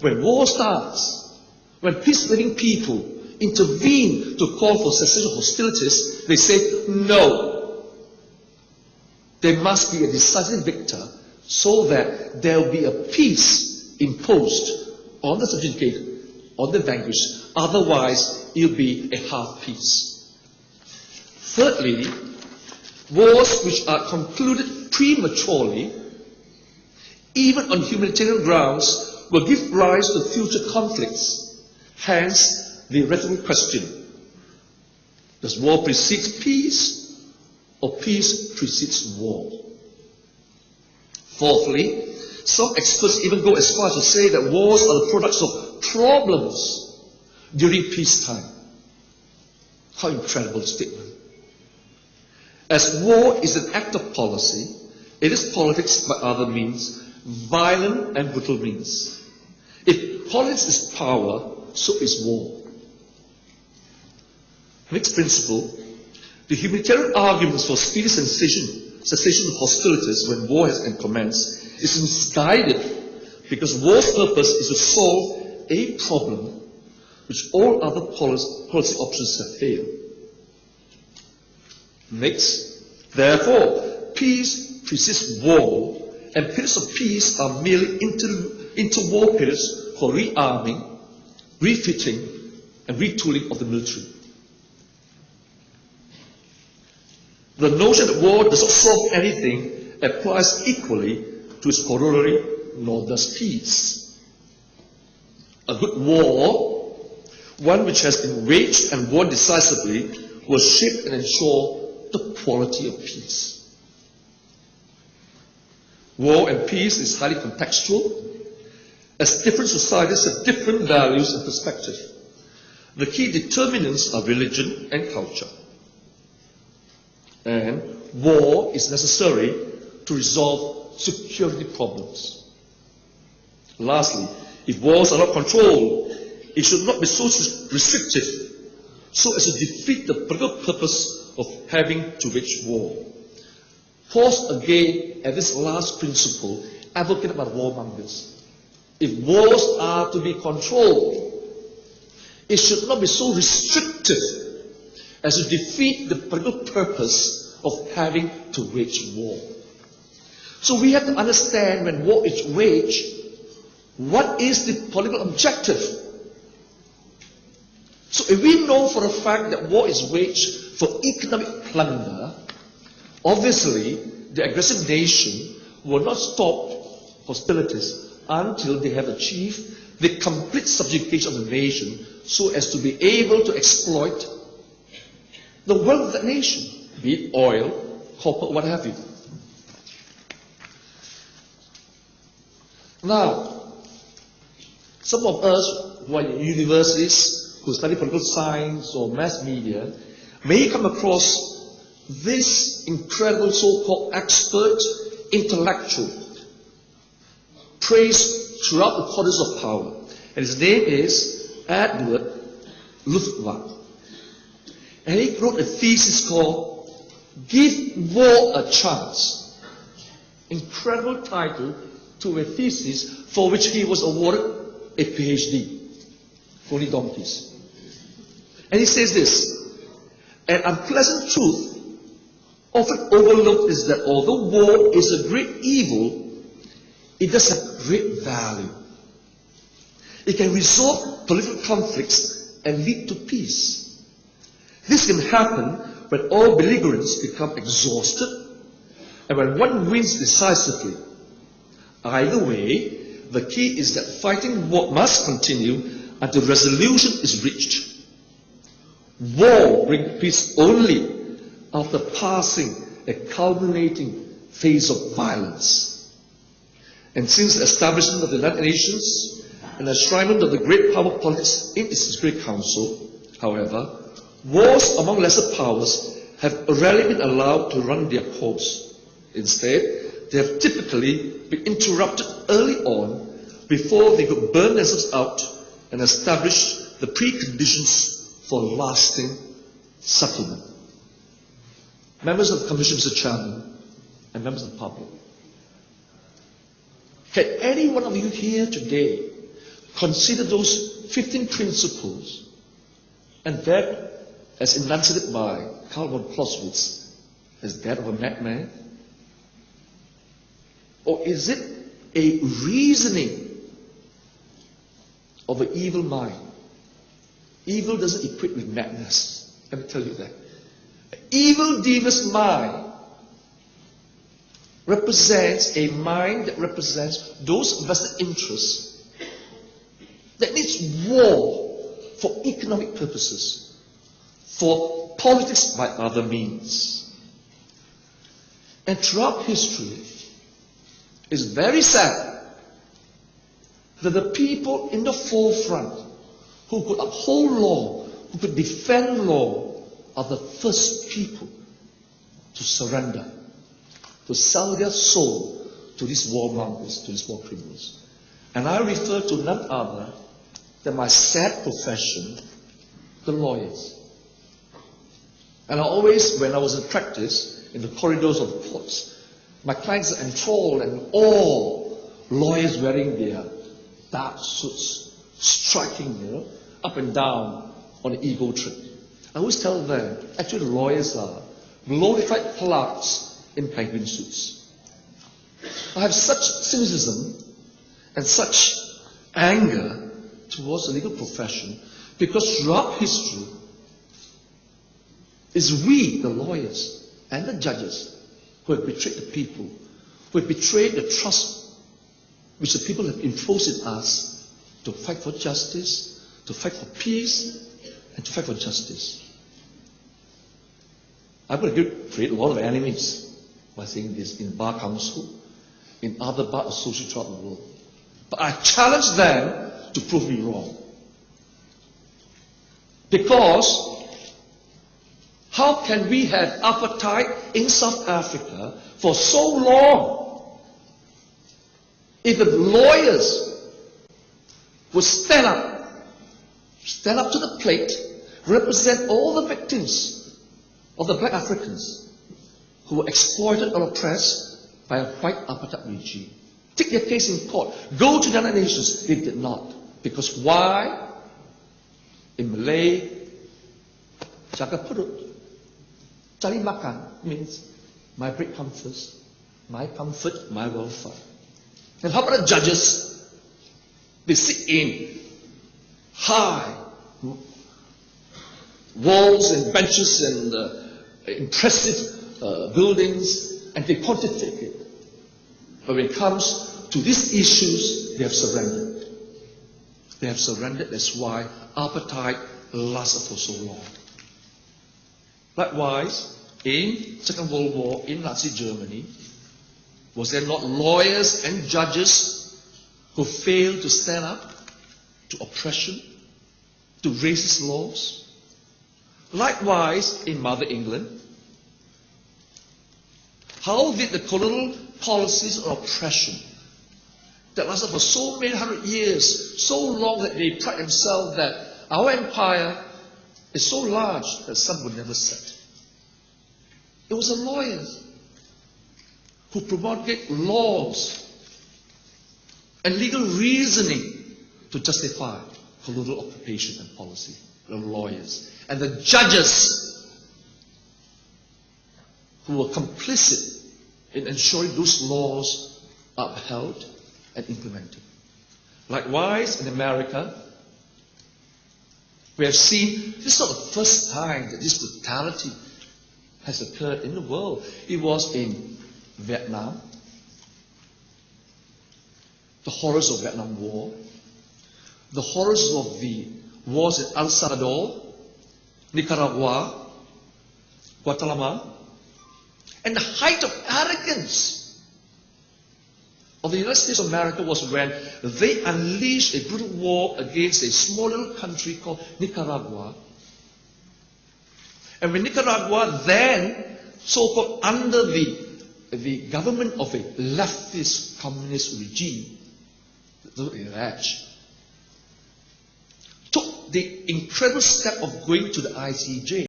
when war starts, when peace-loving people intervene to call for cessation of hostilities, they say no. There must be a decisive victor so that there will be a peace imposed on the subjugated, on the vanquished. Otherwise, it will be a half peace. Thirdly, wars which are concluded prematurely, even on humanitarian grounds, will give rise to future conflicts. Hence, the rhetorical question: does war precede peace, or peace precedes war? Fourthly, some experts even go as far as to say that wars are the products of problems during peacetime. How incredible a statement. As war is an act of policy, it is politics by other means, violent and brutal means. If politics is power, so is war. Next principle: the humanitarian arguments for speedy cessation of hostilities when war has commenced is misguided, because war's purpose is to solve a problem which all other policy options have failed. Next, therefore, peace precedes war, and periods of peace are merely interwar periods for rearming, refitting, and retooling of the military. The notion that war does not solve anything applies equally to its corollary, nor does peace. A good war, one which has been waged and won decisively, will shape and ensure the quality of peace. War and peace is highly contextual, as different societies have different values and perspective. The key determinants are religion and culture. And war is necessary to resolve security problems. Lastly, if wars are not controlled, it should not be so restrictive so as to defeat the political purpose of having to wage war. Pause again at this last principle advocated by the warmongers. If wars are to be controlled, it should not be so restrictive as to defeat the political purpose of having to wage war. So we have to understand, when war is waged, what is the political objective? So if we know for a fact that war is waged for economic plunder, obviously the aggressive nation will not stop hostilities until they have achieved the complete subjugation of the nation, so as to be able to exploit the wealth of that nation, be it oil, copper, what have you. Now, some of us who are in universities, who study political science or mass media, may come across this incredible so-called expert intellectual praised throughout the corridors of power. And his name is Edward Luftwak. And he wrote a thesis called "Give War a Chance." Incredible title to a thesis for which he was awarded a PhD. Only donkeys. And he says this: an unpleasant truth often overlooked is that although war is a great evil, it does have great value. It can resolve political conflicts and lead to peace. This can happen when all belligerents become exhausted and when one wins decisively. Either way, the key is that fighting must continue until resolution is reached. War brings peace only after passing a culminating phase of violence. And since the establishment of the United Nations and the enshrinement of the great power politics in its Security Council, however, wars among lesser powers have rarely been allowed to run their course. Instead, they have typically been interrupted early on before they could burn themselves out and establish the preconditions for lasting settlement. Members of the Commission, Mr. Chairman, and members of the public, can any one of you here today consider those 15 principles, and that, as enunciated by Karl von Clausewitz, as that of a madman? Or is it a reasoning of an evil mind? Evil doesn't equate with madness. Let me tell you that. An evil, devious mind represents a mind that represents those vested interests that needs war for economic purposes, for politics by other means. And throughout history, it's very sad that the people in the forefront who could uphold law, who could defend law, are the first people to surrender, to sell their soul to these warmongers, to these war criminals. And I refer to none other than my sad profession, the lawyers. And I always, when I was in practice, in the corridors of the courts, my clients are enthralled and all lawyers wearing their dark suits, striking, up and down on an ego trip. I always tell them, actually the lawyers are glorified clerks in penguin suits. I have such cynicism and such anger towards the legal profession because throughout history, it's we, the lawyers and the judges, who have betrayed the people, who have betrayed the trust which the people have imposed in us to fight for justice, to fight for peace, and to fight for justice. I'm going to create a lot of enemies by saying this in Bar Council, in other bar associations throughout the world. But I challenge them to prove me wrong. Because how can we have apartheid in South Africa for so long if the lawyers would stand up to the plate, represent all the victims of the black Africans who were exploited or oppressed by a white apartheid regime? Take their case in court. Go to the United Nations. They did not. Because why? In Malay, jaga perut. Cari makan means my bread comes first, my comfort, my welfare. And how about the judges? They sit in high walls and benches and impressive buildings, and they pontificate. But when it comes to these issues, they have surrendered. They have surrendered. That's why apartheid lasted for so long. Likewise, in Second World War, in Nazi Germany, was there not lawyers and judges who failed to stand up to oppression, to racist laws? Likewise, in Mother England, how did the colonial policies of oppression that lasted for so many hundred years, so long that they pride themselves that our empire is so large that sun would never set? It was the lawyers who promulgated laws and legal reasoning to justify colonial occupation and policy. The lawyers. And the judges who were complicit in ensuring those laws are upheld and implemented. Likewise, in America, we have seen, this is not the first time that this brutality has occurred in the world. It was in Vietnam, the horrors of the Vietnam War, the horrors of the wars in El Salvador, Nicaragua, Guatemala, and the height of arrogance of the United States of America was when they unleashed a brutal war against a small little country called Nicaragua. And when Nicaragua then, so-called under the government of a leftist communist regime, took the incredible step of going to the ICJ